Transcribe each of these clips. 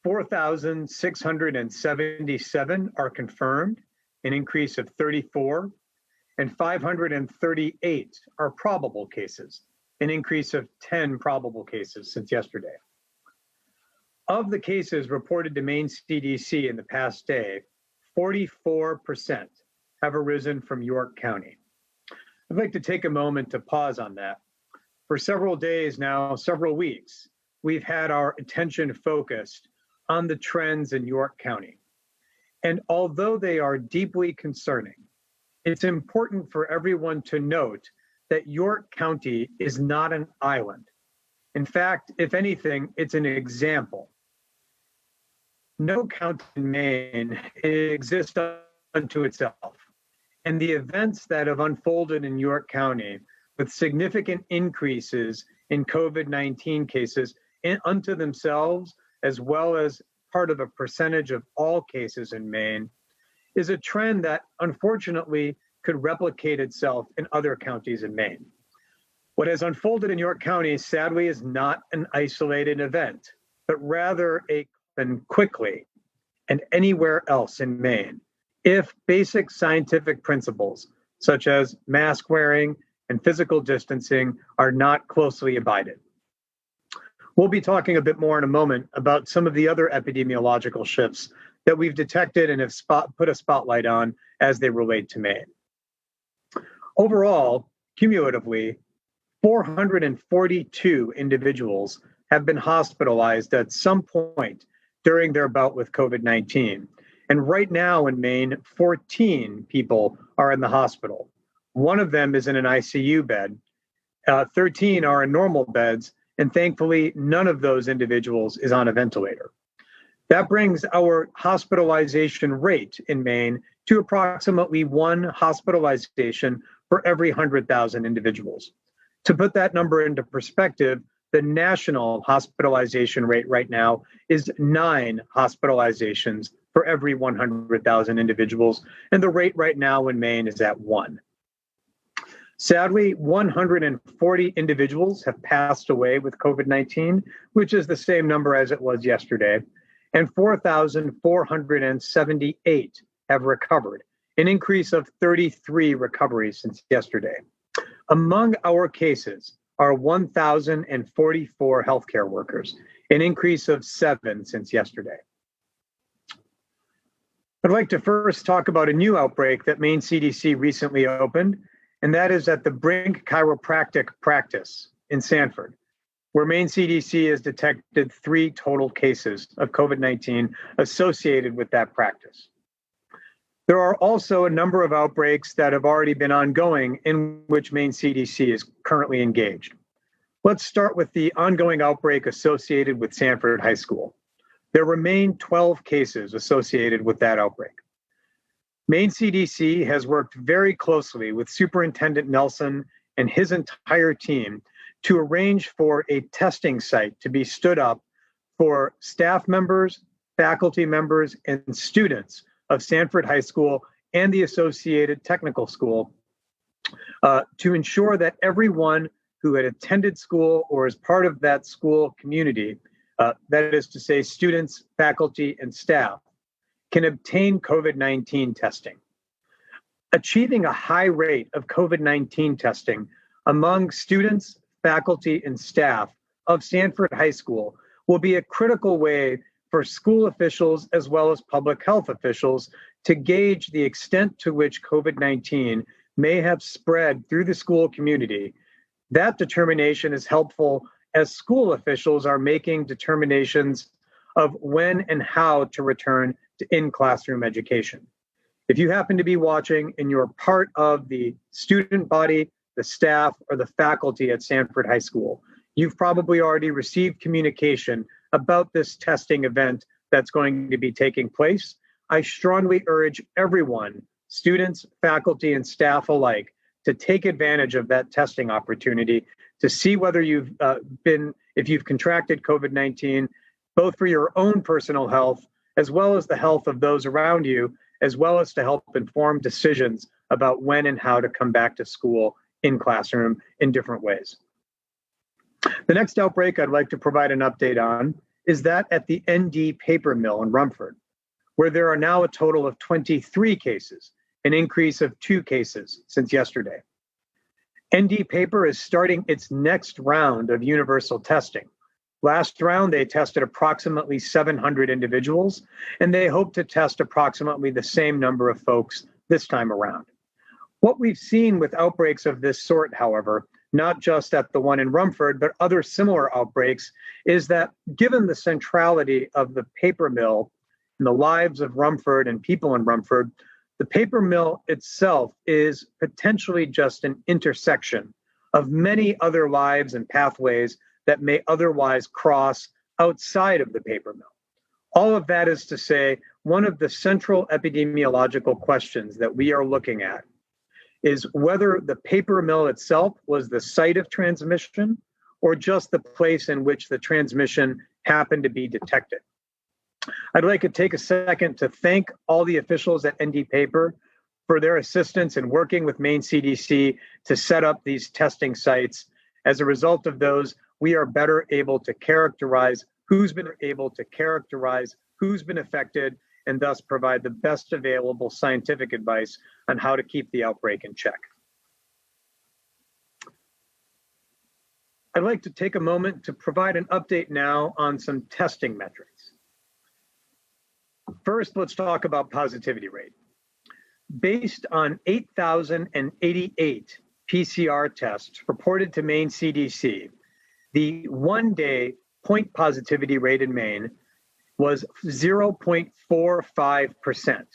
4,677 are confirmed, an increase of 34, and 538 are probable cases, an increase of 10 probable cases since yesterday. Of the cases reported to Maine CDC in the past day, 44% have arisen from York County. I'd like to take a moment to pause on that. For several days now, several weeks, we've had our attention focused on the trends in York County. And although they are deeply concerning, it's important for everyone to note that York County is not an island. In fact, if anything, it's an example. No county in Maine exists unto itself. And the events that have unfolded in York County with significant increases in COVID-19 cases unto themselves, as well as part of a percentage of all cases in Maine, is a trend that unfortunately could replicate itself in other counties in Maine. What has unfolded in York County, sadly, is not an isolated event, but rather a quickly and anywhere else in Maine, if basic scientific principles such as mask wearing and physical distancing are not closely abided. We'll be talking a bit more in a moment about some of the other epidemiological shifts that we've detected and have put a spotlight on as they relate to Maine. Overall, cumulatively, 442 individuals have been hospitalized at some point during their bout with COVID-19. And right now in Maine, 14 people are in the hospital. One of them is in an ICU bed. 13 are in normal beds. And thankfully, none of those individuals is on a ventilator. That brings our hospitalization rate in Maine to approximately 1 hospitalization for every 100,000 individuals. To put that number into perspective, the national hospitalization rate right now is 9 hospitalizations for every 100,000 individuals, and the rate right now in Maine is at 1. Sadly, 140 individuals have passed away with COVID-19, which is the same number as it was yesterday, and 4,478 have recovered, an increase of 33 recoveries since yesterday. Among our cases are 1,044 healthcare workers, an increase of 7 since yesterday. I'd like to first talk about a new outbreak that Maine CDC recently opened, and that is at the Brink Chiropractic Practice in Sanford, where Maine CDC has detected 3 total cases of COVID-19 associated with that practice. There are also a number of outbreaks that have already been ongoing in which Maine CDC is currently engaged. Let's start with the ongoing outbreak associated with Sanford High School. There remain 12 cases associated with that outbreak. Maine CDC has worked very closely with Superintendent Nelson and his entire team to arrange for a testing site to be stood up for staff members, faculty members, and students of Sanford High School and the associated technical school to ensure that everyone who had attended school or is part of that school community, that is to say students, faculty, and staff, can obtain COVID-19 testing. Achieving a high rate of COVID-19 testing among students, faculty, and staff of Sanford High School will be a critical way for school officials as well as public health officials to gauge the extent to which COVID-19 may have spread through the school community. That determination is helpful as school officials are making determinations of when and how to return to in-classroom education. If you happen to be watching and you're part of the student body, the staff, or the faculty at Sanford High School, you've probably already received communication about this testing event that's going to be taking place. I strongly urge everyone, students, faculty, and staff alike, to take advantage of that testing opportunity to see whether if you've contracted COVID-19, both for your own personal health, as well as the health of those around you, as well as to help inform decisions about when and how to come back to school in classroom in different ways. The next outbreak I'd like to provide an update on is that at the ND paper mill in Rumford, where there are now a total of 23 cases, an increase of 2 cases since yesterday. ND paper is starting its next round of universal testing. Last round, they tested approximately 700 individuals, and they hope to test approximately the same number of folks this time around. What we've seen with outbreaks of this sort, however, not just at the one in Rumford, but other similar outbreaks, is that given the centrality of the paper mill in the lives of Rumford and people in Rumford, the paper mill itself is potentially just an intersection of many other lives and pathways that may otherwise cross outside of the paper mill. All of that is to say, one of the central epidemiological questions that we are looking at is whether the paper mill itself was the site of transmission or just the place in which the transmission happened to be detected. I'd like to take a second to thank all the officials at ND Paper for their assistance in working with Maine CDC to set up these testing sites. As a result of those, we are better able to characterize who's been affected, and thus provide the best available scientific advice on how to keep the outbreak in check. I'd like to take a moment to provide an update now on some testing metrics. First, let's talk about positivity rate. Based on 8,088 PCR tests reported to Maine CDC, the one-day point positivity rate in Maine was 0.45%.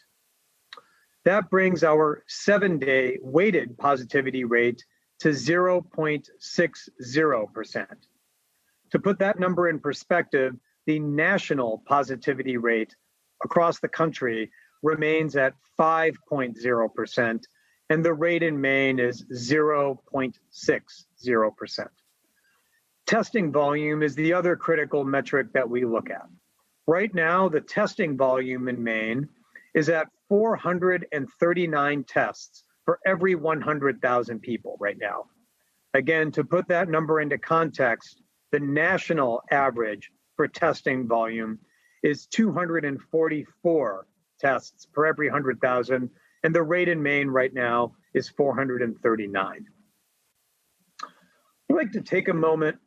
That brings our 7-day weighted positivity rate to 0.60%. To put that number in perspective, the national positivity rate across the country remains at 5.0%, and the rate in Maine is 0.60%. Testing volume is the other critical metric that we look at. Right now, the testing volume in Maine is at 439 tests for every 100,000 people right now. Again, to put that number into context, the national average for testing volume is 244 tests per every 100,000, and the rate in Maine right now is 439. I'd like to take a moment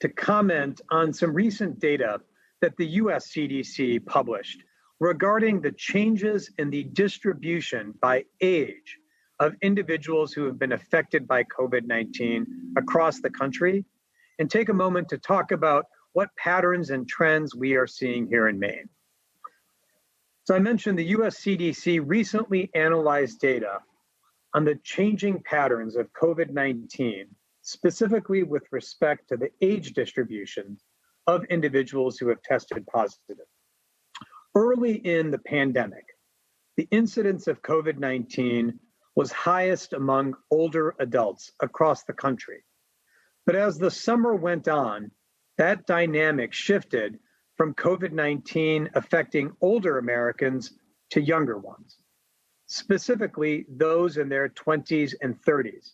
to comment on some recent data that the US CDC published regarding the changes in the distribution by age of individuals who have been affected by COVID-19 across the country, and take a moment to talk about what patterns and trends we are seeing here in Maine. So I mentioned the US CDC recently analyzed data on the changing patterns of COVID-19, specifically with respect to the age distribution of individuals who have tested positive. Early in the pandemic, the incidence of COVID-19 was highest among older adults across the country. But as the summer went on, that dynamic shifted from COVID-19 affecting older Americans to younger ones, specifically those in their 20s and 30s,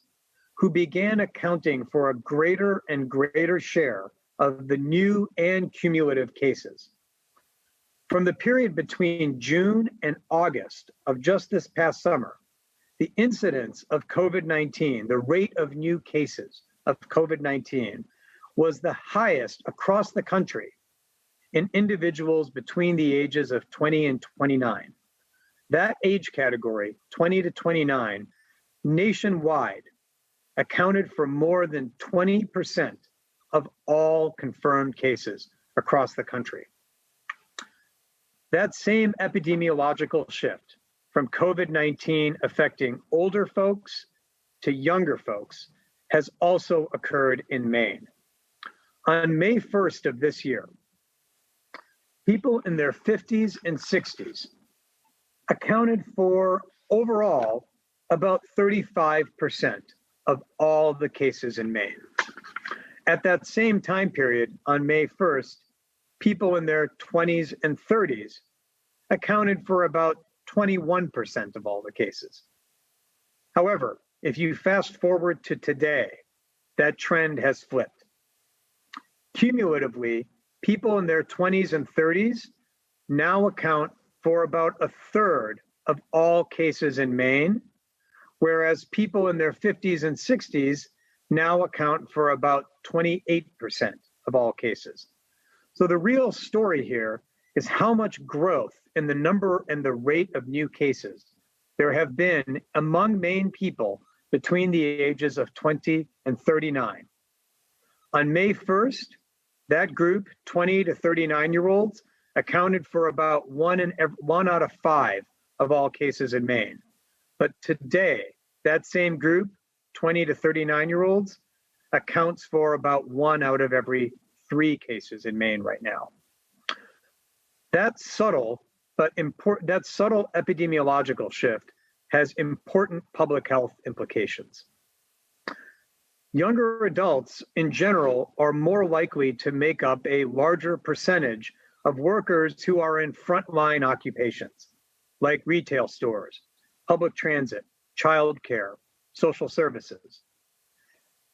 who began accounting for a greater and greater share of the new and cumulative cases. From the period between June and August of just this past summer, the incidence of COVID-19, the rate of new cases of COVID-19, was the highest across the country in individuals between the ages of 20 and 29. That age category, 20 to 29, nationwide accounted for more than 20% of all confirmed cases across the country. That same epidemiological shift from COVID-19 affecting older folks to younger folks has also occurred in Maine. On May 1st of this year, people in their 50s and 60s accounted for overall about 35% of all the cases in Maine. At that same time period, on May 1st, people in their 20s and 30s accounted for about 21% of all the cases. However, if you fast forward to today, that trend has flipped. Cumulatively, people in their 20s and 30s now account for about a third of all cases in Maine, whereas people in their 50s and 60s now account for about 28% of all cases. So the real story here is how much growth in the number and the rate of new cases there have been among Maine people between the ages of 20 and 39. On May 1st, that group, 20 to 39-year-olds, accounted for about one out of 5 of all cases in Maine. But today, that same group, 20 to 39-year-olds, accounts for about 1 out of every 3 cases in Maine right now. That subtle epidemiological shift has important public health implications. Younger adults in general are more likely to make up a larger percentage of workers who are in frontline occupations, like retail stores, public transit, childcare, social services.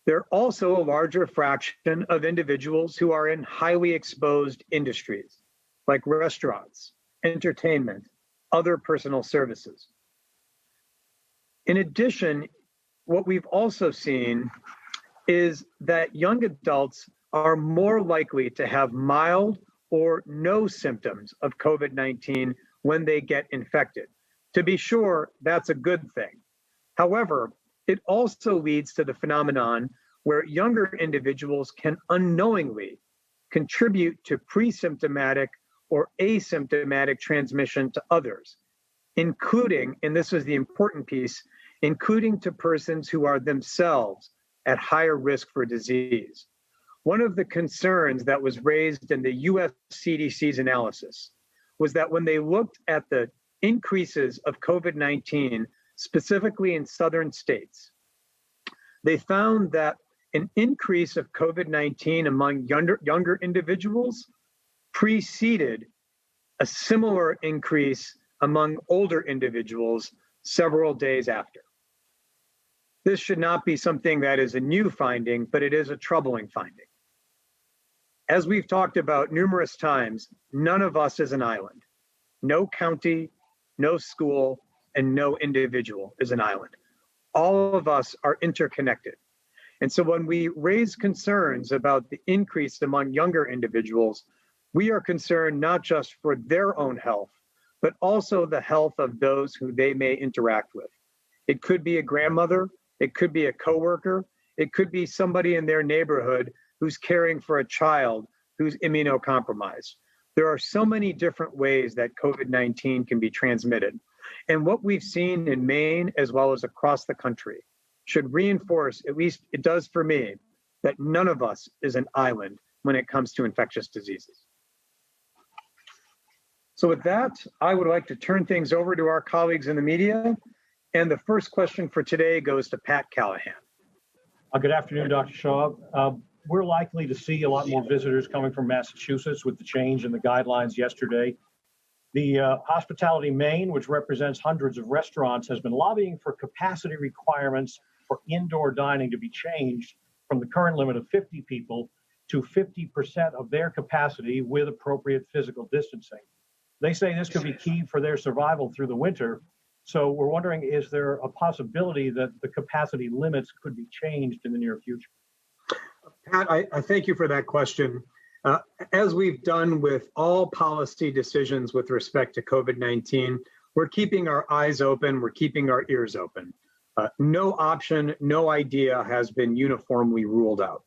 They're also a larger fraction of individuals who are in highly exposed industries, like restaurants, entertainment, other personal services. In addition, what we've also seen is that young adults are more likely to have mild or no symptoms of COVID-19 when they get infected. To be sure, that's a good thing. However, it also leads to the phenomenon where younger individuals can unknowingly contribute to pre-symptomatic or asymptomatic transmission to others, including, and this is the important piece, including to persons who are themselves at higher risk for disease. One of the concerns that was raised in the US CDC's analysis was that when they looked at the increases of COVID-19, specifically in southern states, they found that an increase of COVID-19 among younger individuals preceded a similar increase among older individuals several days after. This should not be something that is a new finding, but it is a troubling finding. As we've talked about numerous times, none of us is an island. No county, no school, and no individual is an island. All of us are interconnected. And so when we raise concerns about the increase among younger individuals, we are concerned not just for their own health, but also the health of those who they may interact with. It could be a grandmother, it could be a coworker, it could be somebody in their neighborhood who's caring for a child who's immunocompromised. There are so many different ways that COVID-19 can be transmitted. And what we've seen in Maine, as well as across the country, should reinforce, at least it does for me, that none of us is an island when it comes to infectious diseases. So with that, I would like to turn things over to our colleagues in the media. And the first question for today goes to Pat Callahan. Good afternoon, Dr. Shah. We're likely to see a lot more visitors coming from Massachusetts with the change in the guidelines yesterday. The Hospitality Maine, which represents hundreds of restaurants, has been lobbying for capacity requirements for indoor dining to be changed from the current limit of 50 people to 50% of their capacity with appropriate physical distancing. They say this could be key for their survival through the winter. So we're wondering, is there a possibility that the capacity limits could be changed in the near future? Pat, I thank you for that question. As we've done with all policy decisions with respect to COVID-19, we're keeping our eyes open, we're keeping our ears open. No option, no idea has been uniformly ruled out.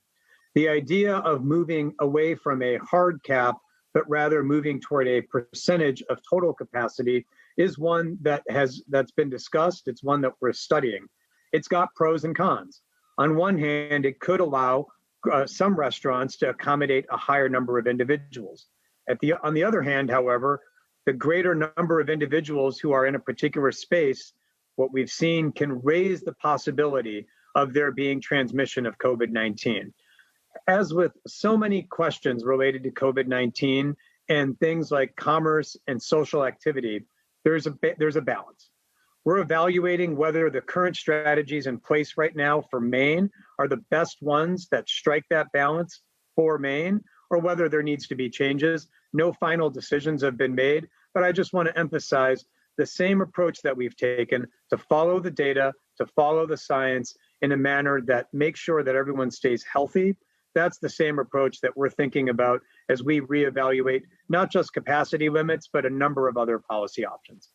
The idea of moving away from a hard cap, but rather moving toward a percentage of total capacity is one that's been discussed. It's one that we're studying. It's got pros and cons. On one hand, it could allow some restaurants to accommodate a higher number of individuals. On the other hand, however, the greater number of individuals who are in a particular space, what we've seen can raise the possibility of there being transmission of COVID-19. As with so many questions related to COVID-19 and things like commerce and social activity, there's a balance. We're evaluating whether the current strategies in place right now for Maine are the best ones that strike that balance for Maine, or whether there needs to be changes. No final decisions have been made, but I just want to emphasize the same approach that we've taken to follow the data, to follow the science in a manner that makes sure that everyone stays healthy. That's the same approach that we're thinking about as we reevaluate not just capacity limits, but a number of other policy options.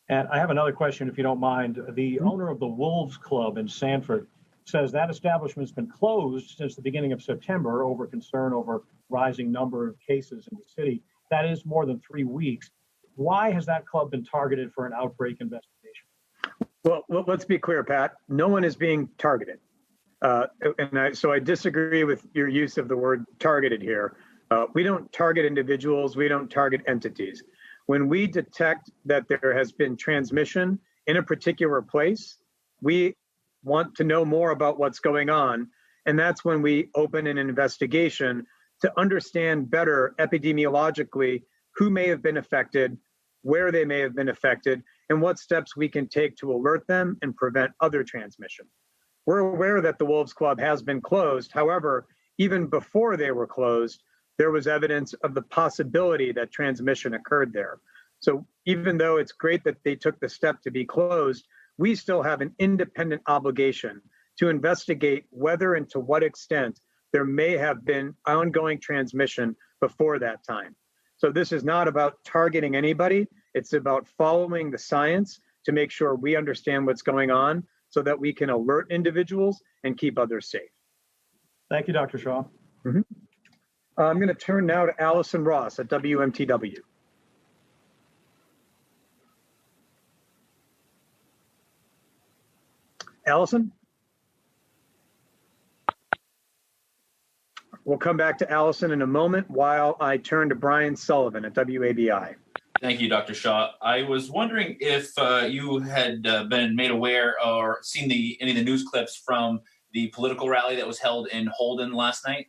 And I have another question, if you don't mind. The owner of the Wolves Club in Sanford says that establishment's been closed since the beginning of September over concern over rising number of cases in the city. That is more than 3 weeks. Why has that club been targeted for an outbreak investigation? Well, let's be clear, Pat. No one is being targeted. So I disagree with your use of the word targeted here. We don't target individuals. We don't target entities. When we detect that there has been transmission in a particular place, we want to know more about what's going on. And that's when we open an investigation to understand better epidemiologically who may have been affected, where they may have been affected, and what steps we can take to alert them and prevent other transmission. We're aware that the Wolves Club has been closed. However, even before they were closed, there was evidence of the possibility that transmission occurred there. So even though it's great that they took the step to be closed, we still have an independent obligation to investigate whether and to what extent there may have been ongoing transmission before that time. So this is not about targeting anybody. It's about following the science to make sure we understand what's going on so that we can alert individuals and keep others safe. Thank you, Dr. Shah. Mm-hmm. I'm going to turn now to Allison Ross at WMTW. Allison? We'll come back to Allison in a moment while I turn to Brian Sullivan at WABI. Thank you, Dr. Shah. I was wondering if you had been made aware or seen any of the news clips from the political rally that was held in Holden last night.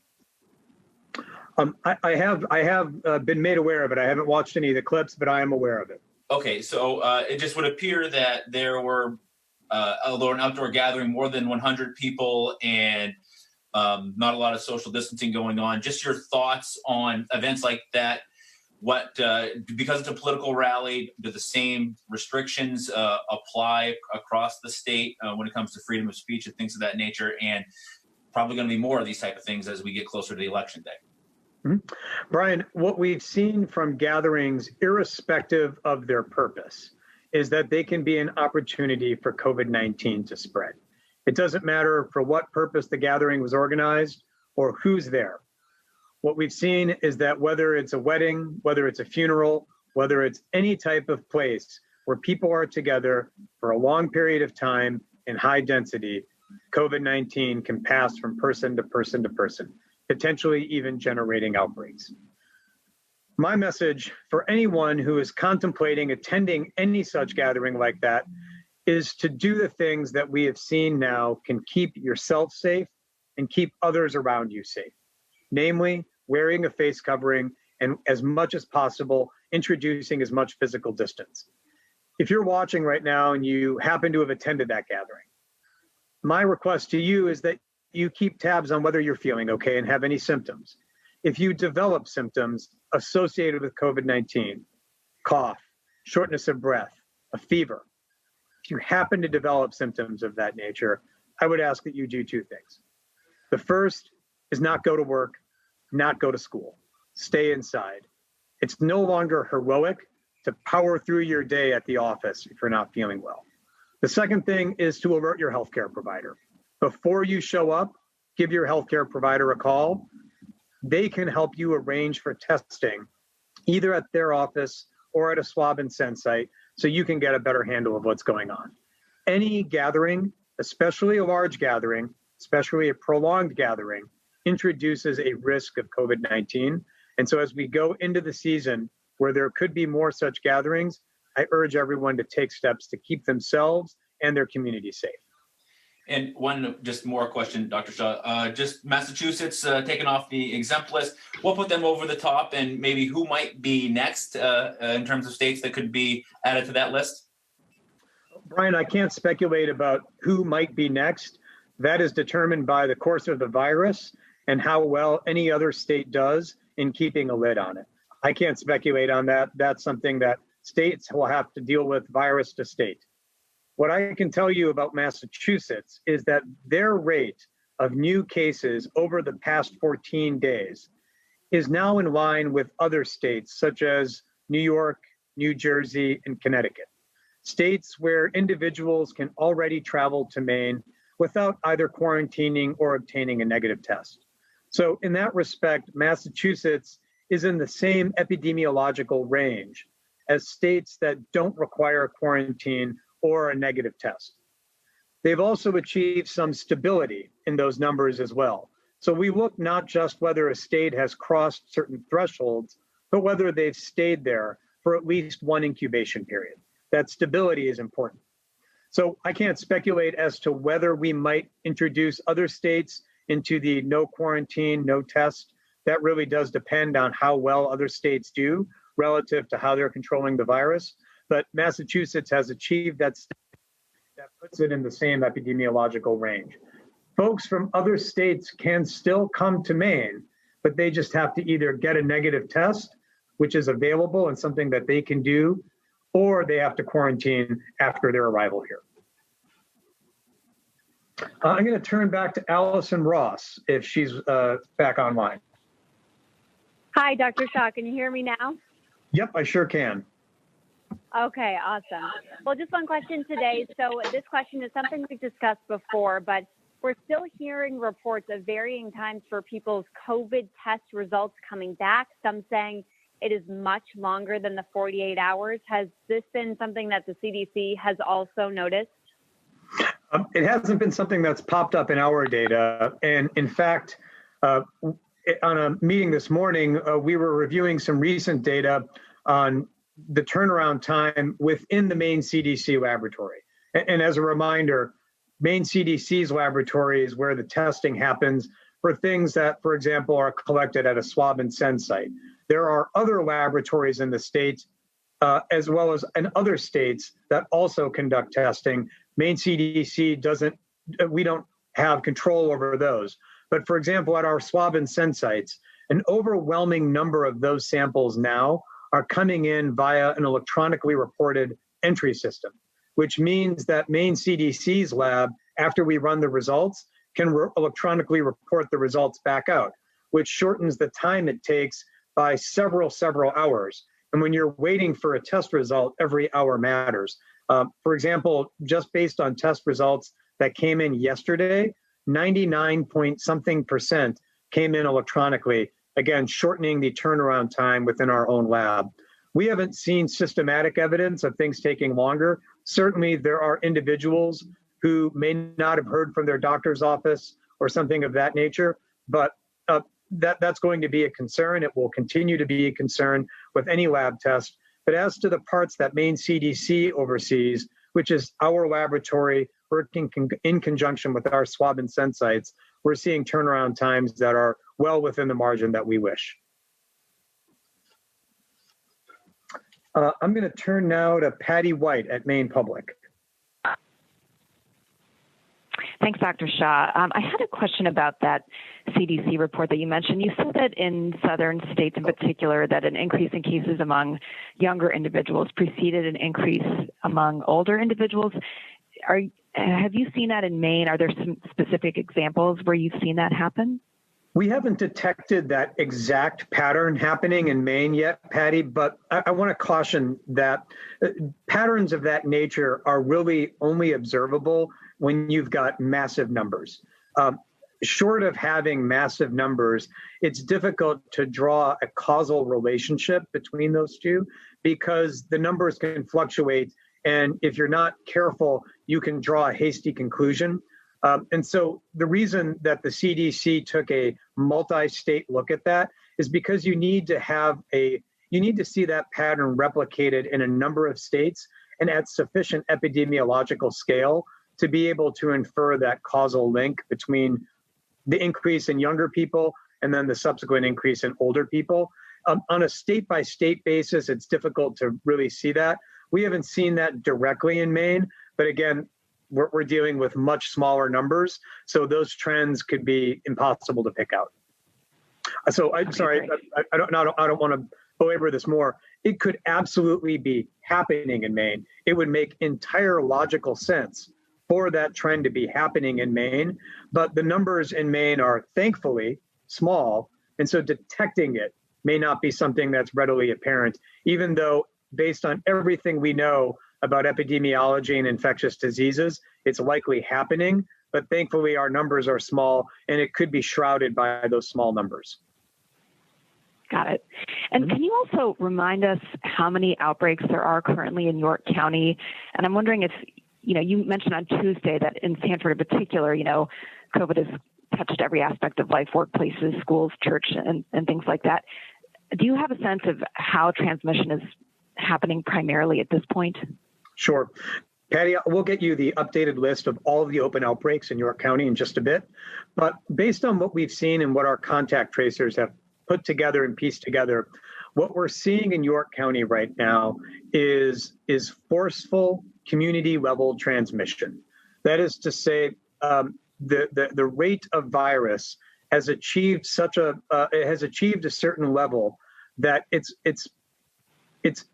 I have been made aware of it. I haven't watched any of the clips, but I am aware of it. Okay, so it just would appear that there were, although an outdoor gathering, more than 100 people and not a lot of social distancing going on. Just your thoughts on events like that. What, because it's a political rally, do the same restrictions apply across the state when it comes to freedom of speech and things of that nature? And probably going to be more of these type of things as we get closer to the election day. Mm-hmm. Brian, what we've seen from gatherings, irrespective of their purpose, is that they can be an opportunity for COVID-19 to spread. It doesn't matter for what purpose the gathering was organized or who's there. What we've seen is that whether it's a wedding, whether it's a funeral, whether it's any type of place where people are together for a long period of time in high density, COVID-19 can pass from person to person to person, potentially even generating outbreaks. My message for anyone who is contemplating attending any such gathering like that is to do the things that we have seen now can keep yourself safe and keep others around you safe. Namely, wearing a face covering and, as much as possible, introducing as much physical distance. If you're watching right now and you happen to have attended that gathering, my request to you is that you keep tabs on whether you're feeling okay and have any symptoms. If you develop symptoms associated with COVID-19, cough, shortness of breath, a fever, if you happen to develop symptoms of that nature, I would ask that you do two things. The first is not go to work, not go to school, stay inside. It's no longer heroic to power through your day at the office if you're not feeling well. The second thing is to alert your healthcare provider. Before you show up, give your healthcare provider a call. They can help you arrange for testing, either at their office or at a swab and send site, so you can get a better handle of what's going on. Any gathering, especially a large gathering, especially a prolonged gathering, introduces a risk of COVID-19. And so as we go into the season where there could be more such gatherings, I urge everyone to take steps to keep themselves and their community safe. And one just more question, Dr. Shah. Just Massachusetts taken off the exempt list. What put them over the top, and maybe who might be next in terms of states that could be added to that list? Brian, I can't speculate about who might be next. That is determined by the course of the virus and how well any other state does in keeping a lid on it. I can't speculate on that. That's something that states will have to deal with virus to state. What I can tell you about Massachusetts is that their rate of new cases over the past 14 days is now in line with other states such as New York, New Jersey, and Connecticut, states where individuals can already travel to Maine without either quarantining or obtaining a negative test. So in that respect, Massachusetts is in the same epidemiological range as states that don't require quarantine or a negative test. They've also achieved some stability in those numbers as well. So we look not just whether a state has crossed certain thresholds, but whether they've stayed there for at least one incubation period. That stability is important. So I can't speculate as to whether we might introduce other states into the no quarantine, no test. That really does depend on how well other states do relative to how they're controlling the virus. But Massachusetts has achieved that puts it in the same epidemiological range. Folks from other states can still come to Maine, but they just have to either get a negative test, which is available and something that they can do, or they have to quarantine after their arrival here. I'm going to turn back to Allison Ross if she's back online. Hi, Dr. Shah. Can you hear me now? Yep, I sure can. Okay, awesome. Well, just one question today. So this question is something we've discussed before, but we're still hearing reports of varying times for people's COVID test results coming back, some saying it is much longer than the 48 hours. Has this been something that the CDC has also noticed? It hasn't been something that's popped up in our data. And in fact, on a meeting this morning, we were reviewing some recent data on the turnaround time within the Maine CDC laboratory. And as a reminder, Maine CDC's laboratory is where the testing happens for things that, for example, are collected at a swab and send site. There are other laboratories in the state, as well as in other states that also conduct testing. Maine CDC we don't have control over those. But for example, at our swab and send sites, an overwhelming number of those samples now are coming in via an electronically reported entry system, which means that Maine CDC's lab, after we run the results, can electronically report the results back out, which shortens the time it takes by several hours. And when you're waiting for a test result, every hour matters. For example, just based on test results that came in yesterday, 99-point-something% came in electronically, again, shortening the turnaround time within our own lab. We haven't seen systematic evidence of things taking longer. Certainly, there are individuals who may not have heard from their doctor's office or something of that nature, but that's going to be a concern. It will continue to be a concern with any lab test. But as to the parts that Maine CDC oversees, which is our laboratory working in conjunction with our swab and send sites, we're seeing turnaround times that are well within the margin that we wish. I'm going to turn now to Patty White at Maine Public. Thanks, Dr. Shah. I had a question about that CDC report that you mentioned. You said that in southern states in particular, that an increase in cases among younger individuals preceded an increase among older individuals. Have you seen that in Maine? Are there some specific examples where you've seen that happen? We haven't detected that exact pattern happening in Maine yet, Patty, but I want to caution that patterns of that nature are really only observable when you've got massive numbers. Short of having massive numbers, it's difficult to draw a causal relationship between those two because the numbers can fluctuate. And if you're not careful, you can draw a hasty conclusion. And so the reason that the CDC took a multi-state look at that is because you need to see that pattern replicated in a number of states and at sufficient epidemiological scale to be able to infer that causal link between the increase in younger people and then the subsequent increase in older people. On a state-by-state basis, it's difficult to really see that. We haven't seen that directly in Maine, but again, we're dealing with much smaller numbers, so those trends could be impossible to pick out. So I'm sorry, I don't want to belabor this more. It could absolutely be happening in Maine. It would make entire logical sense for that trend to be happening in Maine, but the numbers in Maine are thankfully small, and so detecting it may not be something that's readily apparent, even though based on everything we know about epidemiology and infectious diseases, it's likely happening, but thankfully our numbers are small and it could be shrouded by those small numbers. Got it. And can you also remind us how many outbreaks there are currently in York County? And I'm wondering if, you mentioned on Tuesday that in Sanford in particular, COVID has touched every aspect of life, workplaces, schools, church, and things like that. Do you have a sense of how transmission is happening primarily at this point? Sure. Patty, we'll get you the updated list of all of the open outbreaks in York County in just a bit. But based on what we've seen and what our contact tracers have put together and pieced together, what we're seeing in York County right now is forceful community level transmission. That is to say, the rate of virus has achieved a certain level that it's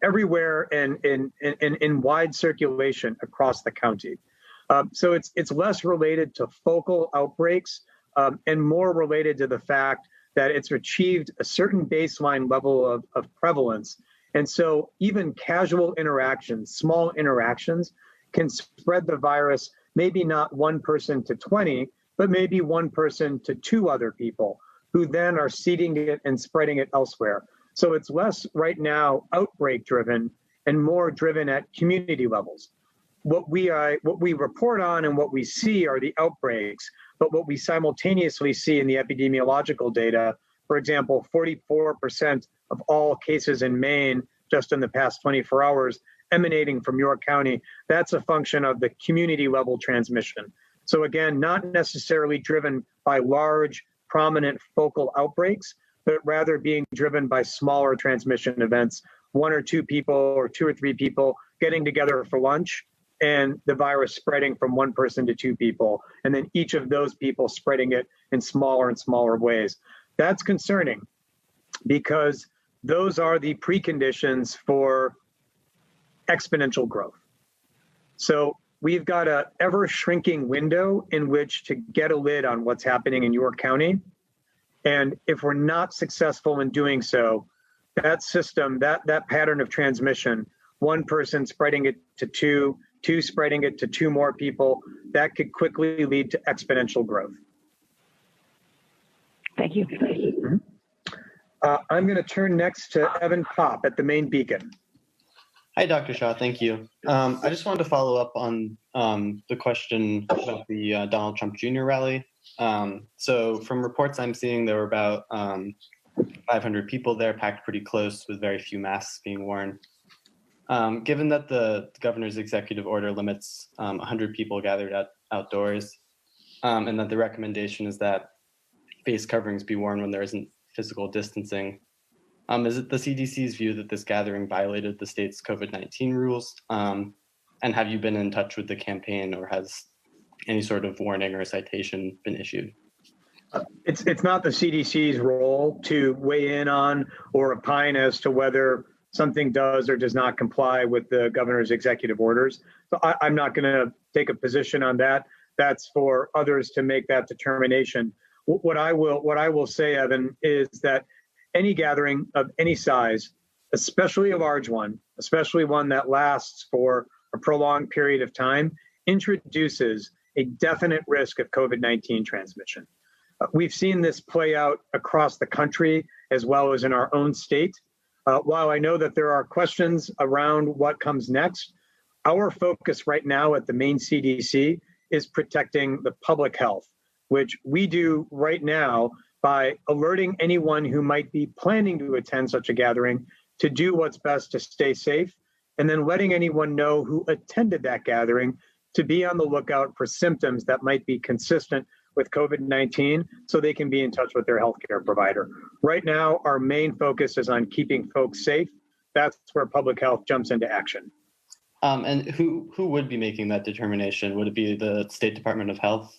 everywhere and in wide circulation across the county. So it's less related to focal outbreaks and more related to the fact that it's achieved a certain baseline level of prevalence. And so even casual interactions, small interactions, can spread the virus, maybe not one person to 20, but maybe one person to 2 other people who then are seeding it and spreading it elsewhere. So it's less right now outbreak driven and more driven at community levels. What we report on and what we see are the outbreaks, but what we simultaneously see in the epidemiological data, for example, 44% of all cases in Maine just in the past 24 hours emanating from York County, that's a function of the community level transmission. So again, not necessarily driven by large, prominent focal outbreaks, but rather being driven by smaller transmission events, 1 or 2 people or 2 or 3 people getting together for lunch and the virus spreading from 1 person to 2 people, and then each of those people spreading it in smaller and smaller ways. That's concerning because those are the preconditions for exponential growth. So we've got an ever shrinking window in which to get a lid on what's happening in York County. And if we're not successful in doing so, that system, that pattern of transmission, 1 person spreading it to 2, 2 spreading it to 2 more people, that could quickly lead to exponential growth. Thank you. Mm-hmm. I'm going to turn next to Evan Popp at the Maine Beacon. Hi, Dr. Shah. Thank you. I just wanted to follow up on the question about the Donald Trump Jr. rally. So from reports I'm seeing, there were about 500 people there, packed pretty close with very few masks being worn. Given that the governor's executive order limits 100 people gathered outdoors, and that the recommendation is that face coverings be worn when there isn't physical distancing, is it the CDC's view that this gathering violated the state's COVID-19 rules? And have you been in touch with the campaign, or has any sort of warning or citation been issued? It's not the CDC's role to weigh in on or opine as to whether something does or does not comply with the governor's executive orders. So I'm not going to take a position on that. That's for others to make that determination. What I will say, Evan, is that any gathering of any size, especially a large one, especially one that lasts for a prolonged period of time, introduces a definite risk of COVID-19 transmission. We've seen this play out across the country as well as in our own state. While I know that there are questions around what comes next, our focus right now at the Maine CDC is protecting the public health, which we do right now by alerting anyone who might be planning to attend such a gathering to do what's best to stay safe, and then letting anyone know who attended that gathering to be on the lookout for symptoms that might be consistent with COVID-19 so they can be in touch with their healthcare provider. Right now, our main focus is on keeping folks safe. That's where public health jumps into action. And who would be making that determination? Would it be the State Department of Health?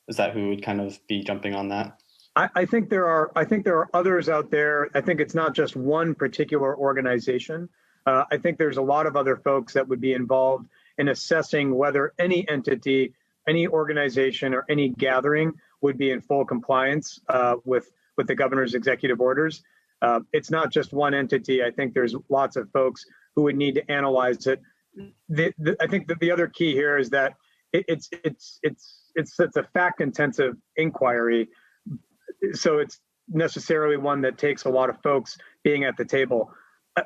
Is that who would kind of be jumping on that? I think there are. I think there are others out there. I think it's not just one particular organization. I think there's a lot of other folks that would be involved in assessing whether any entity, any organization, or any gathering would be in full compliance with the governor's executive orders. It's not just one entity. I think there's lots of folks who would need to analyze it. I think that the other key here is that it's a fact-intensive inquiry, so it's necessarily one that takes a lot of folks being at the table.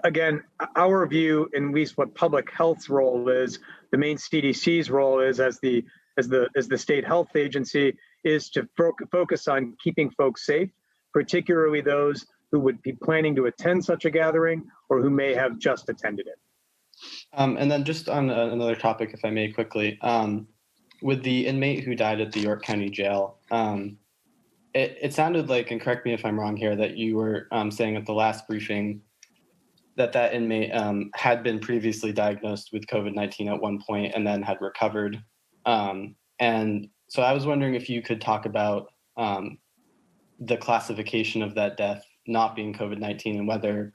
Again, our view, and at least what public health's role is, the Maine CDC's role is as the state health agency, is to focus on keeping folks safe, particularly those who would be planning to attend such a gathering or who may have just attended it. And then just on another topic, if I may quickly, with the inmate who died at the York County Jail, it sounded like, and correct me if I'm wrong here, that you were saying at the last briefing that that inmate had been previously diagnosed with COVID-19 at one point and then had recovered. And so I was wondering if you could talk about the classification of that death not being COVID-19 and whether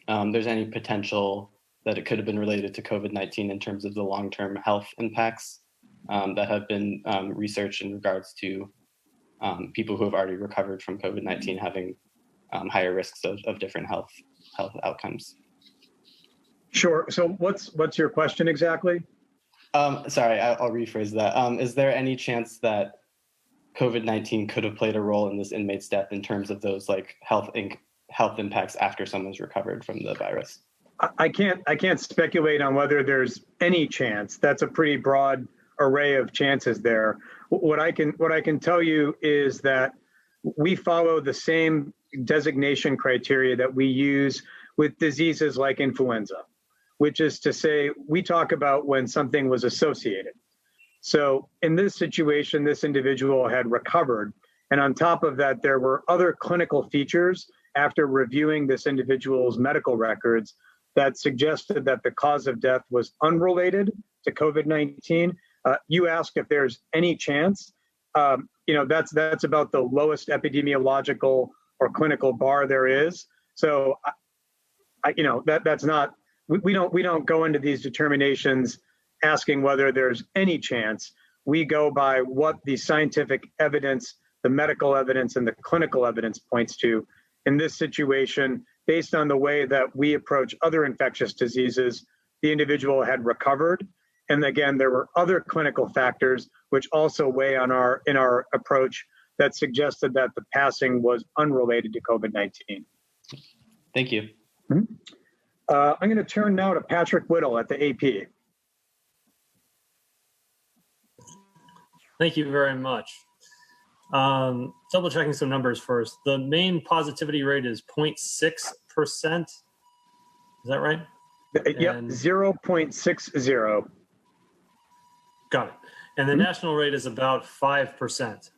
there's any potential that it could have been related to COVID-19 in terms of the long-term health impacts that have been researched in regards to people who have already recovered from COVID-19 having higher risks of different health outcomes. Sure. So what's your question exactly? Sorry, I'll rephrase that. Is there any chance that COVID-19 could have played a role in this inmate's death in terms of those like health impacts after someone's recovered from the virus? I can't speculate on whether there's any chance. That's a pretty broad array of chances there. What I can tell you is that we follow the same designation criteria that we use with diseases like influenza, which is to say we talk about when something was associated. So in this situation, this individual had recovered. And on top of that, there were other clinical features after reviewing this individual's medical records that suggested that the cause of death was unrelated to COVID-19. You asked if there's any chance. That's about the lowest epidemiological or clinical bar there is. So, that's not. We don't go into these determinations asking whether there's any chance. We go by what the scientific evidence, the medical evidence, and the clinical evidence points to. In this situation, based on the way that we approach other infectious diseases, the individual had recovered. And again, there were other clinical factors which also weigh on in our approach that suggested that the passing was unrelated to COVID-19. Thank you. Mm-hmm. I'm going to turn now to Patrick Whittle at the AP. Thank you very much. Double checking some numbers first. The Maine positivity rate is 0.6%. Is that right? Yep, 0.60. Got it. And the national rate is about 5%.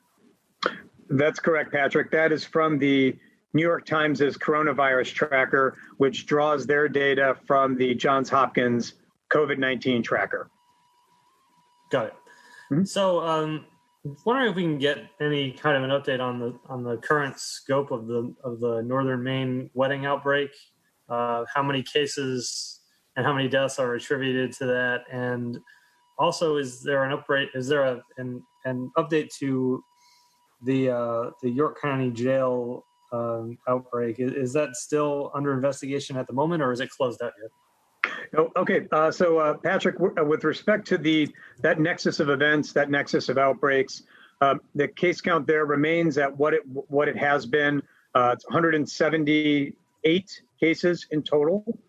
That's correct, Patrick. That is from the New York Times' coronavirus tracker, which draws their data from the Johns Hopkins COVID-19 tracker. Got it. Mm-hmm. So, wondering if we can get any kind of an update on the current scope of the Northern Maine wedding outbreak. How many cases and how many deaths are attributed to that, and also is there an update to the York County Jail outbreak? Is that still under investigation at the moment, or is it closed out yet? Oh, okay, so Patrick, with respect to that nexus of events, that nexus of outbreaks, the case count there remains at what it has been. It's 178 cases in total.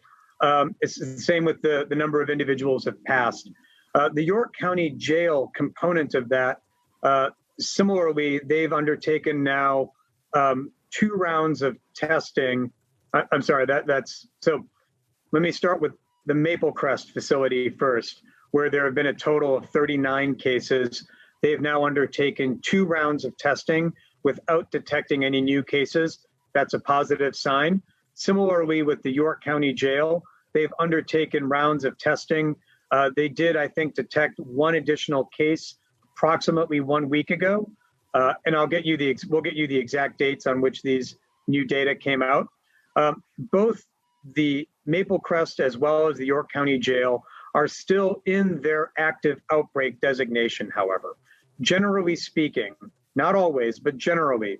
It's the same with the number of individuals that passed. The York County Jail component of that, similarly, they've undertaken now 2 rounds of testing. I'm sorry, so let me start with the Maple Crest facility first, where there have been a total of 39 cases. They've now undertaken 2 rounds of testing without detecting any new cases. That's a positive sign. Similarly, with the York County Jail, they've undertaken rounds of testing. They did, I think, detect 1 additional case approximately 1 week ago. And we'll get you the exact dates on which these new data came out. Both the Maple Crest as well as the York County Jail are still in their active outbreak designation, however. Generally speaking, not always, but generally,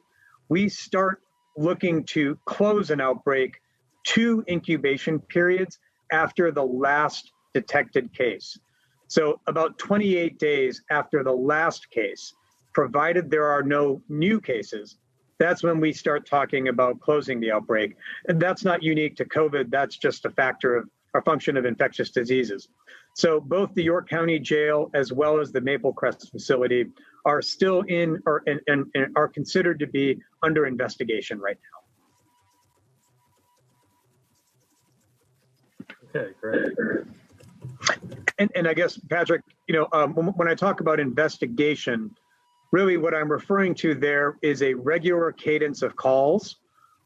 we start looking to close an outbreak 2 incubation periods after the last detected case. So about 28 days after the last case, provided there are no new cases, that's when we start talking about closing the outbreak. And that's not unique to COVID. That's just a function of infectious diseases. So both the York County Jail as well as the Maple Crest facility are still in and are considered to be under investigation right Okay, great. now. And I guess, Patrick, when I talk about investigation, really what I'm referring to there is a regular cadence of calls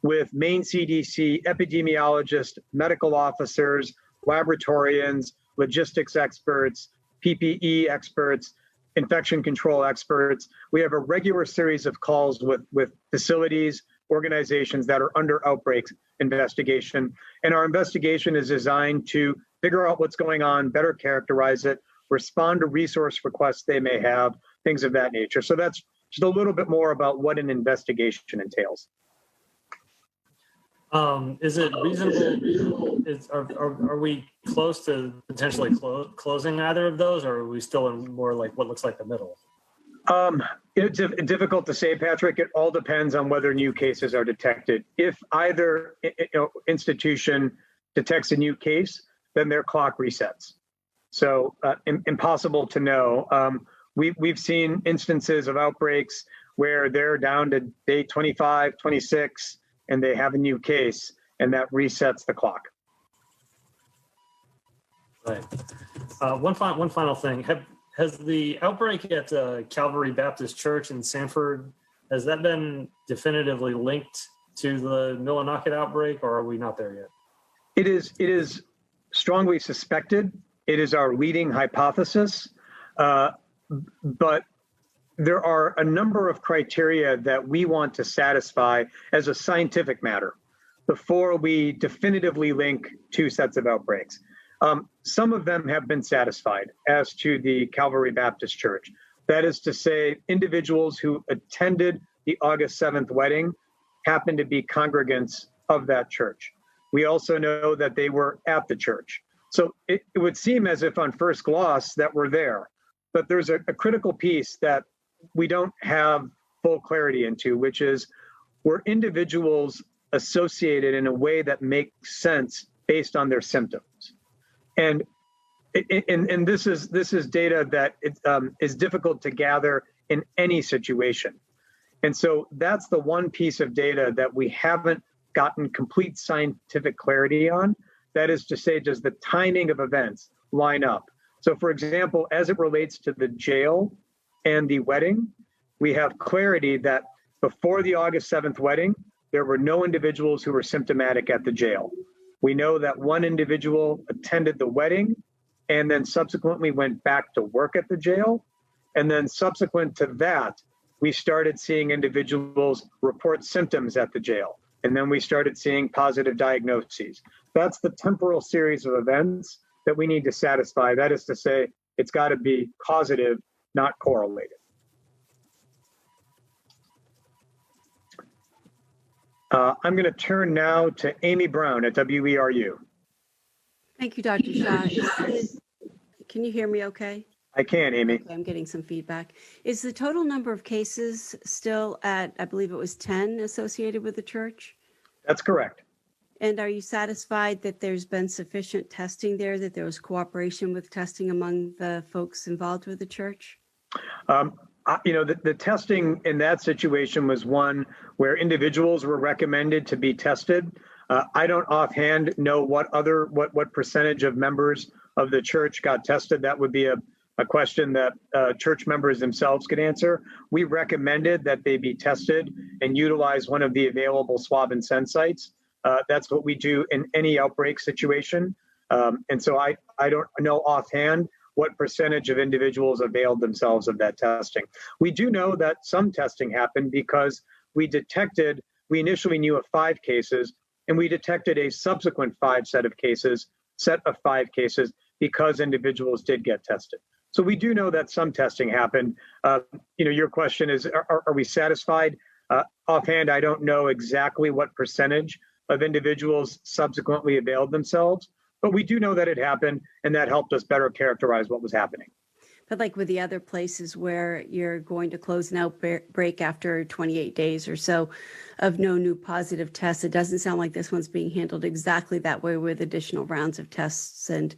with Maine CDC, epidemiologists, medical officers, laboratorians, logistics experts, PPE experts, infection control experts. We have a regular series of calls with facilities, organizations that are under outbreaks investigation. And our investigation is designed to figure out what's going on, better characterize it, respond to resource requests they may have, things of that nature. So that's just a little bit more about what an investigation entails. Is it reasonable? Are we close to potentially closing either of those, or are we still in more like what looks like the middle? It's difficult to say, Patrick. It all depends on whether new cases are detected. If either institution detects a new case, then their clock resets. So impossible to know. We've seen instances of outbreaks where they're down to day 25, 26, and they have a new case, and that resets the clock. Right. One final thing. Has the outbreak at Calvary Baptist Church in Sanford, has that been definitively linked to the Millinocket outbreak, or are we not there yet? It is strongly suspected. It is our leading hypothesis, but there are a number of criteria that we want to satisfy as a scientific matter before we definitively link two sets of outbreaks. Some of them have been satisfied as to the Calvary Baptist Church. That is to say, individuals who attended the August 7th wedding happen to be congregants of that church. We also know that they were at the church. So it would seem as if on first gloss that we're there, but there's a critical piece that we don't have full clarity into, which is, were individuals associated in a way that makes sense based on their symptoms? And this is data that is difficult to gather in any situation. And so that's the one piece of data that we haven't gotten complete scientific clarity on. That is to say, does the timing of events line up? So for example, as it relates to the jail and the wedding, we have clarity that before the August 7th wedding, there were no individuals who were symptomatic at the jail. We know that one individual attended the wedding and then subsequently went back to work at the jail. And then subsequent to that, we started seeing individuals report symptoms at the jail. And then we started seeing positive diagnoses. That's the temporal series of events that we need to satisfy. That is to say, it's got to be causative, not correlated. I'm going to turn now to Amy Brown at WERU. Thank you, Dr. Shah. Can you hear me okay? I can, Amy. Okay, I'm getting some feedback. Is the total number of cases still at, I believe it was 10 associated with the church? That's correct. And are you satisfied that there's been sufficient testing there, that there was cooperation with testing among the folks involved with the church? The testing in that situation was one where individuals were recommended to be tested. I don't offhand know what percentage of members of the church got tested. That would be a question that church members themselves could answer. We recommended that they be tested and utilize one of the available swab and send sites. That's what we do in any outbreak situation. And so I don't know offhand what percentage of individuals availed themselves of that testing. We do know that some testing happened because we initially knew of 5 cases, and we detected a subsequent set of 5 cases because individuals did get tested. So we do know that some testing happened. Your question is, are we satisfied? Offhand, I don't know exactly what percentage of individuals subsequently availed themselves, but we do know that it happened, and that helped us better characterize what was happening. But like with the other places where you're going to close an outbreak after 28 days or so of no new positive tests, it doesn't sound like this one's being handled exactly that way with additional rounds of tests and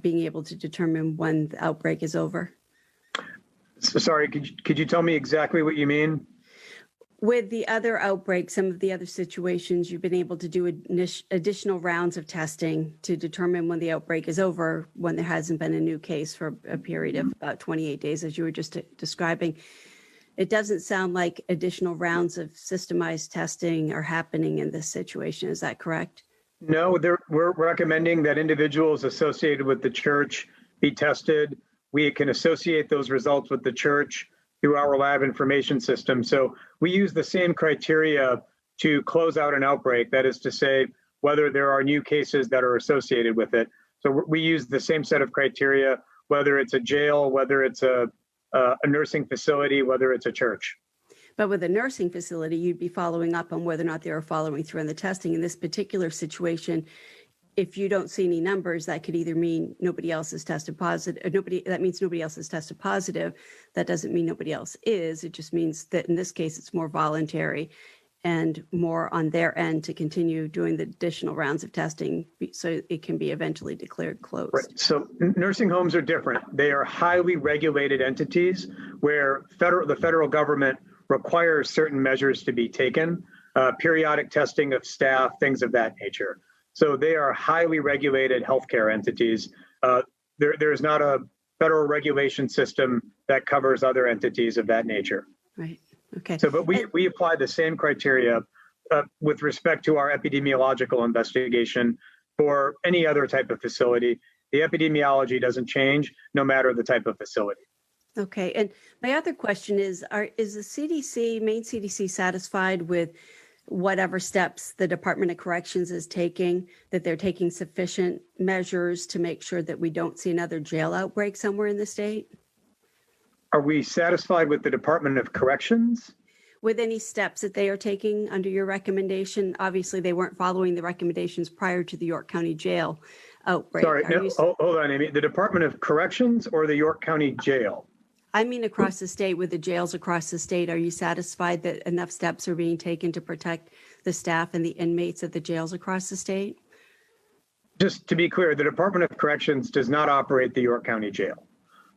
being able to determine when the outbreak is over. So, sorry, could you tell me exactly what you mean? With the other outbreaks, some of the other situations, you've been able to do additional rounds of testing to determine when the outbreak is over, when there hasn't been a new case for a period of about 28 days, as you were just describing. It doesn't sound like additional rounds of systemized testing are happening in this situation. Is that correct? No, we're recommending that individuals associated with the church be tested. We can associate those results with the church through our lab information system. So we use the same criteria to close out an outbreak, that is to say, whether there are new cases that are associated with it. So we use the same set of criteria, whether it's a jail, whether it's a nursing facility, whether it's a church. But with a nursing facility, you'd be following up on whether or not they are following through on the testing. In this particular situation, if you don't see any numbers, that could either mean nobody else has tested positive. That means nobody else has tested positive. That doesn't mean nobody else is. It just means that in this case, it's more voluntary and more on their end to continue doing the additional rounds of testing so it can be eventually declared closed. Right. So nursing homes are different. They are highly regulated entities where the federal government requires certain measures to be taken, periodic testing of staff, things of that nature. So they are highly regulated healthcare entities. There is not a federal regulation system that covers other entities of that nature. Right. Okay. So, but we apply the same criteria with respect to our epidemiological investigation for any other type of facility. The epidemiology doesn't change no matter the type of facility. Okay. And my other question is the CDC, Maine CDC, satisfied with whatever steps the Department of Corrections is taking, that they're taking sufficient measures to make sure that we don't see another jail outbreak somewhere in the state? Are we satisfied with the Department of Corrections? With any steps that they are taking under your recommendation? Obviously, they weren't following the recommendations prior to the York County Jail outbreak. Sorry, hold on, Amy. The Department of Corrections or the York County Jail? I mean, across the state, with the jails across the state, are you satisfied that enough steps are being taken to protect the staff and the inmates at the jails across the state? Just to be clear, the Department of Corrections does not operate the York County Jail.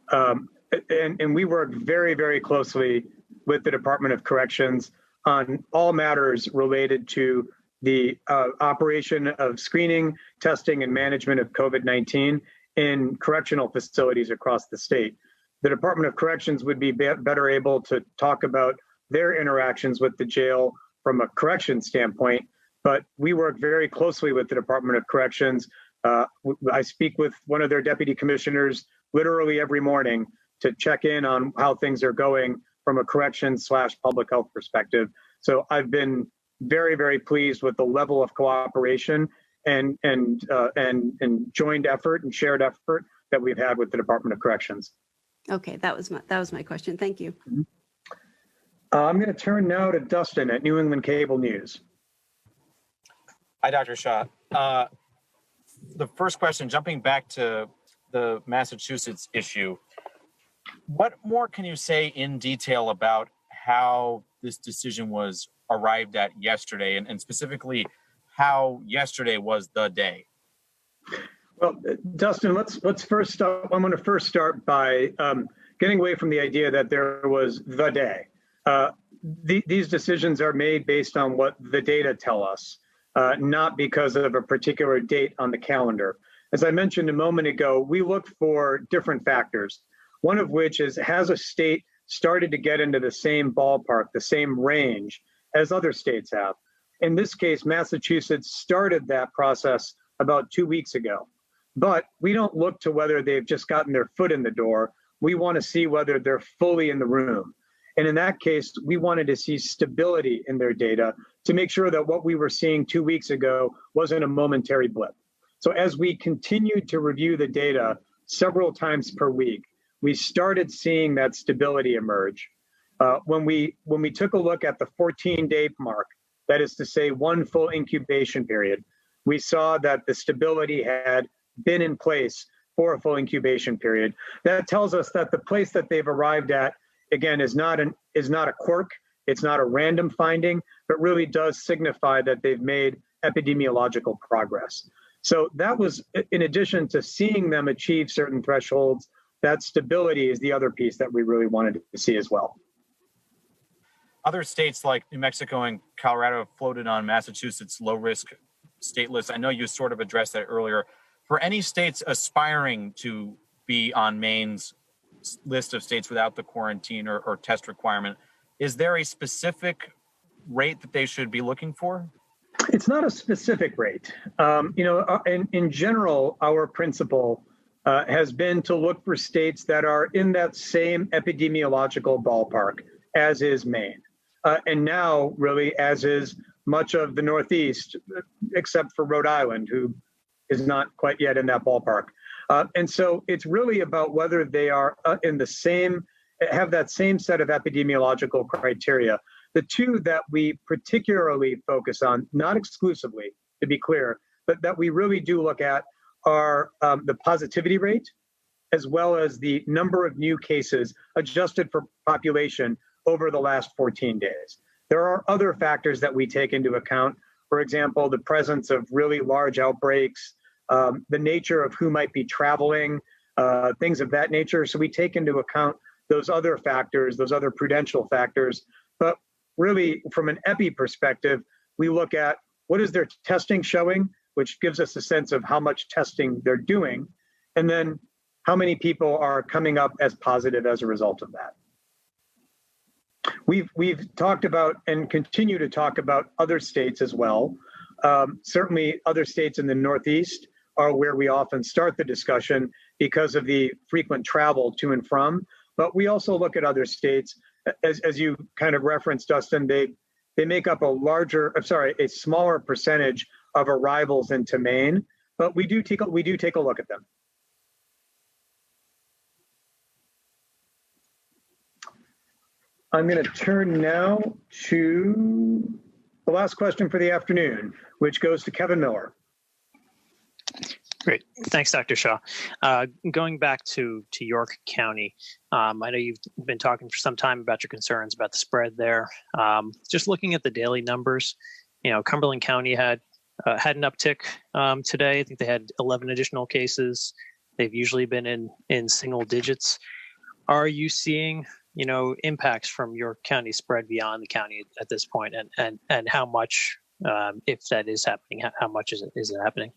And we work very, very closely with the Department of Corrections on all matters related to the operation of screening, testing, and management of COVID-19 in correctional facilities across the state. The Department of Corrections would be better able to talk about their interactions with the jail from a corrections standpoint, but we work very closely with the Department of Corrections. I speak with one of their deputy commissioners literally every morning to check in on how things are going from a corrections/public health perspective. So I've been very, very pleased with the level of cooperation and joint effort and shared effort that we've had with the Department of Corrections. Okay, that was my question. Thank you. I'm going to turn now to Dustin at New England Cable News. Hi, Dr. Shah. The first question, jumping back to the Massachusetts issue, what more can you say in detail about how this decision was arrived at yesterday, and specifically how yesterday was the day? Well, Dustin, let's first start. I'm going to first start by getting away from the idea that there was the day. These decisions are made based on what the data tell us, not because of a particular date on the calendar. As I mentioned a moment ago, we look for different factors, one of which is, has a state started to get into the same ballpark, the same range as other states have? In this case, Massachusetts started that process about 2 weeks ago. But we don't look to whether they've just gotten their foot in the door. We want to see whether they're fully in the room. And in that case, we wanted to see stability in their data to make sure that what we were seeing 2 weeks ago wasn't a momentary blip. So as we continued to review the data several times per week, we started seeing that stability emerge. When we took a look at the 14-day mark, that is to say one full incubation period, we saw that the stability had been in place for a full incubation period. That tells us that the place that they've arrived at, again, is not a quirk, it's not a random finding, but really does signify that they've made epidemiological progress. So that was, in addition to seeing them achieve certain thresholds, that stability is the other piece that we really wanted to see as well. Other states like New Mexico and Colorado floated on Massachusetts low-risk state list. I know you sort of addressed that earlier. For any states aspiring to be on Maine's list of states without the quarantine or test requirement, is there a specific rate that they should be looking for? It's not a specific rate. In general, our principle has been to look for states that are in that same epidemiological ballpark as is Maine. And now, really, as is much of the Northeast, except for Rhode Island, who is not quite yet in that ballpark. And so it's really about whether they are in the same, have that same set of epidemiological criteria. The two that we particularly focus on, not exclusively, to be clear, but that we really do look at are the positivity rate, as well as the number of new cases adjusted for population over the last 14 days. There are other factors that we take into account. For example, the presence of really large outbreaks, the nature of who might be traveling, things of that nature. So we take into account those other factors, those other prudential factors. But really, from an epi perspective, we look at what is their testing showing, which gives us a sense of how much testing they're doing, and then how many people are coming up as positive as a result of that. We've talked about and continue to talk about other states as well. Certainly other states in the Northeast are where we often start the discussion because of the frequent travel to and from. But we also look at other states, as you kind of referenced, Dustin, they make up a smaller percentage of arrivals into Maine, but we do take a look at them. I'm going to turn now to the last question for the afternoon, which goes to Kevin Miller. Great. Thanks, Dr. Shah. Going back to York County, I know you've been talking for some time about your concerns about the spread there. Just looking at the daily numbers, Cumberland County had an uptick today. I think they had 11 additional cases. They've usually been in single digits. Are you seeing impacts from York County spread beyond the county at this point, and how much, if that is happening, how much is it happening?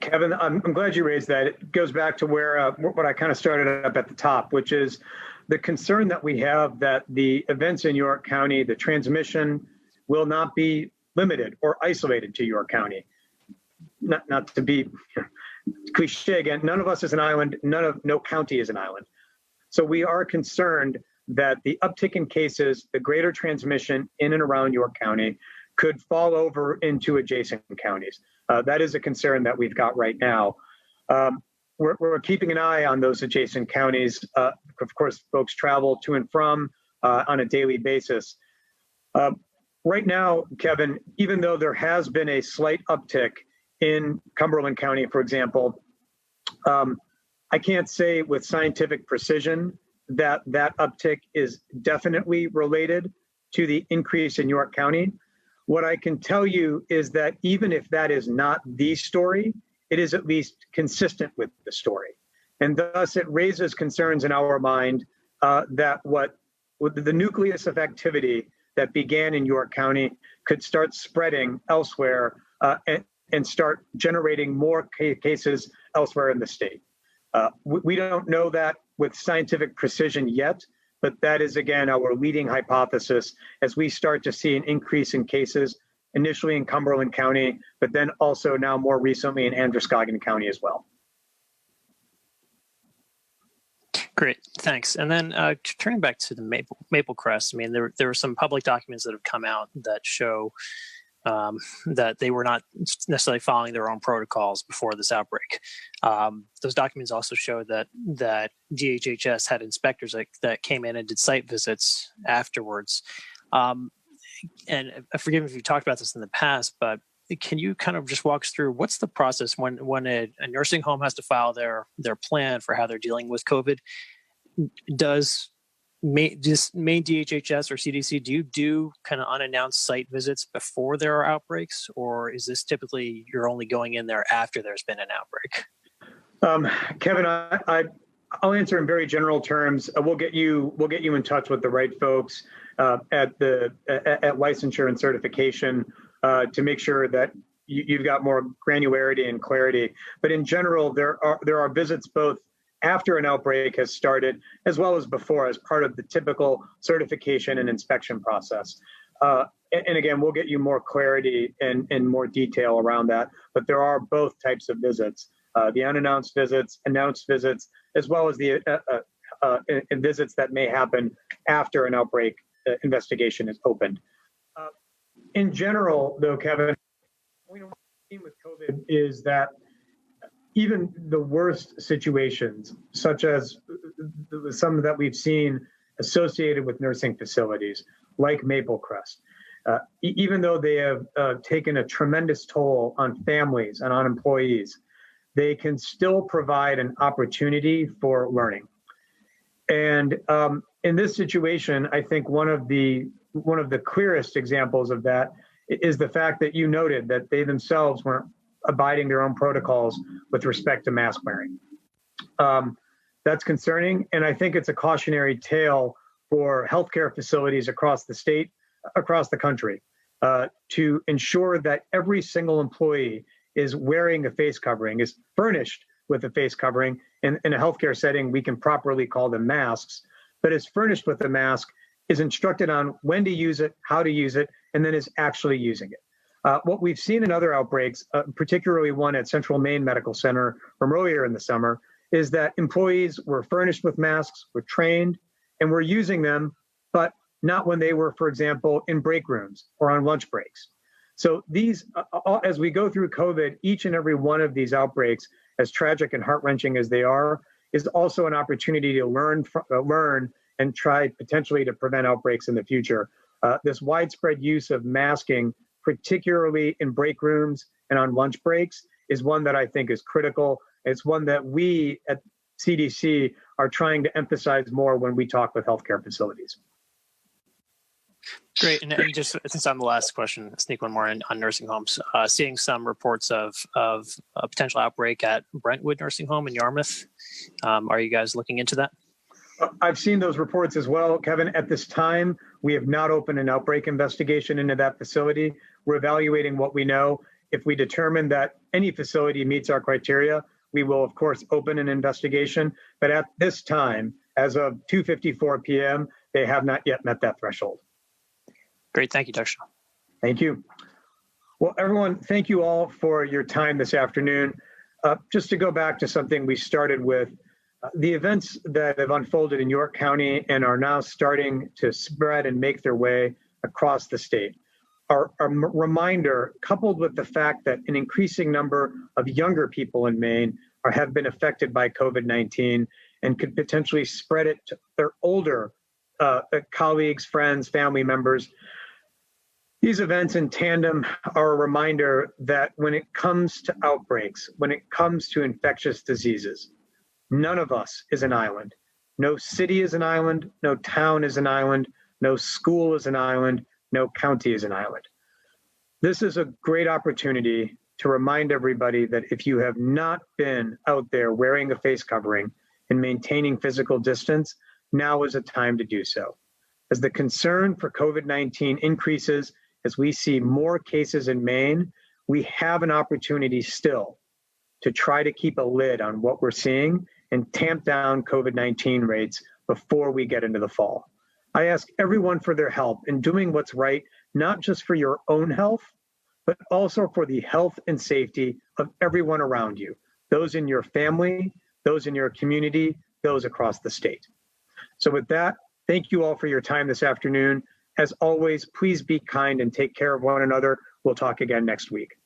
Kevin, I'm glad you raised that. It goes back to where what I kind of started up at the top, which is the concern that we have that the events in York County, the transmission will not be limited or isolated to York County. Not to be cliche again, none of us is an island, no county is an island. So we are concerned that the uptick in cases, the greater transmission in and around York County could fall over into adjacent counties. That is a concern that we've got right now. We're keeping an eye on those adjacent counties. Of course, folks travel to and from on a daily basis. Right now, Kevin, even though there has been a slight uptick in Cumberland County, for example, I can't say with scientific precision that uptick is definitely related to the increase in York County. What I can tell you is that even if that is not the story, it is at least consistent with the story. And thus it raises concerns in our mind that with the nucleus of activity that began in York County could start spreading elsewhere and start generating more cases elsewhere in the state. We don't know that with scientific precision yet, but that is, again, our leading hypothesis as we start to see an increase in cases, initially in Cumberland County, but then also now more recently in Androscoggin County as well. Great, thanks. And then turning back to the Maple Crest, I mean, there were some public documents that have come out that show that they were not necessarily following their own protocols before this outbreak. Those documents also show that DHHS had inspectors that came in and did site visits afterwards. And forgive me if you talked about this in the past, but can you kind of just walk us through what's the process when a nursing home has to file their plan for how they're dealing with COVID? Does Maine DHHS or CDC, do you do kind of unannounced site visits before there are outbreaks, or is this typically you're only going in there after there's been an outbreak? Kevin, I'll answer in very general terms. We'll get you in touch with the right folks at licensure and certification to make sure that you've got more granularity and clarity. But in general, there are visits both after an outbreak has started, as well as before, as part of the typical certification and inspection process. And again, we'll get you more clarity and more detail around that. But there are both types of visits, the unannounced visits, announced visits, as well as the visits that may happen after an outbreak investigation is opened. In general, though, Kevin, what we've seen with COVID is that even the worst situations, such as some that we've seen associated with nursing facilities, like Maple Crest, even though they have taken a tremendous toll on families and on employees, they can still provide an opportunity for learning. And in this situation, I think one of the clearest examples of that is the fact that you noted that they themselves weren't abiding their own protocols with respect to mask wearing. That's concerning, and I think it's a cautionary tale for healthcare facilities across the state, across the country, to ensure that every single employee is wearing a face covering, is furnished with a face covering. In a healthcare setting, we can properly call them masks, but is furnished with a mask, is instructed on when to use it, how to use it, and then is actually using it. What we've seen in other outbreaks, particularly one at Central Maine Medical Center from earlier in the summer, is that employees were furnished with masks, were trained, and were using them, but not when they were, for example, in break rooms or on lunch breaks. So these, as we go through COVID, each and every one of these outbreaks, as tragic and heart-wrenching as they are, is also an opportunity to learn and try potentially to prevent outbreaks in the future. This widespread use of masking, particularly in break rooms and on lunch breaks, is one that I think is critical. It's one that we at CDC are trying to emphasize more when we talk with healthcare facilities. Great. And just since I'm the last question, sneak one more in on nursing homes. Seeing some reports of a potential outbreak at Brentwood Nursing Home in Yarmouth. Are you guys looking into that? I've seen those reports as well, Kevin. At this time, we have not opened an outbreak investigation into that facility. We're evaluating what we know. If we determine that any facility meets our criteria, we will, of course, open an investigation. But at this time, as of 2:54 p.m., they have not yet met that threshold. Great. Thank you, Dr. Shah. Thank you. Well, everyone, thank you all for your time this afternoon. Just to go back to something we started with, the events that have unfolded in York County and are now starting to spread and make their way across the state are a reminder, coupled with the fact that an increasing number of younger people in Maine have been affected by COVID-19 and could potentially spread it to their older colleagues, friends, family members. These events in tandem are a reminder that when it comes to outbreaks, when it comes to infectious diseases, none of us is an island. No city is an island, no town is an island, no school is an island, no county is an island. This is a great opportunity to remind everybody that if you have not been out there wearing a face covering and maintaining physical distance, now is a time to do so. As the concern for COVID-19 increases, as we see more cases in Maine, we have an opportunity still to try to keep a lid on what we're seeing and tamp down COVID-19 rates before we get into the fall. I ask everyone for their help in doing what's right, not just for your own health, but also for the health and safety of everyone around you, those in your family, those in your community, those across the state. So with that, thank you all for your time this afternoon. As always, please be kind and take care of one another. We'll talk again next week.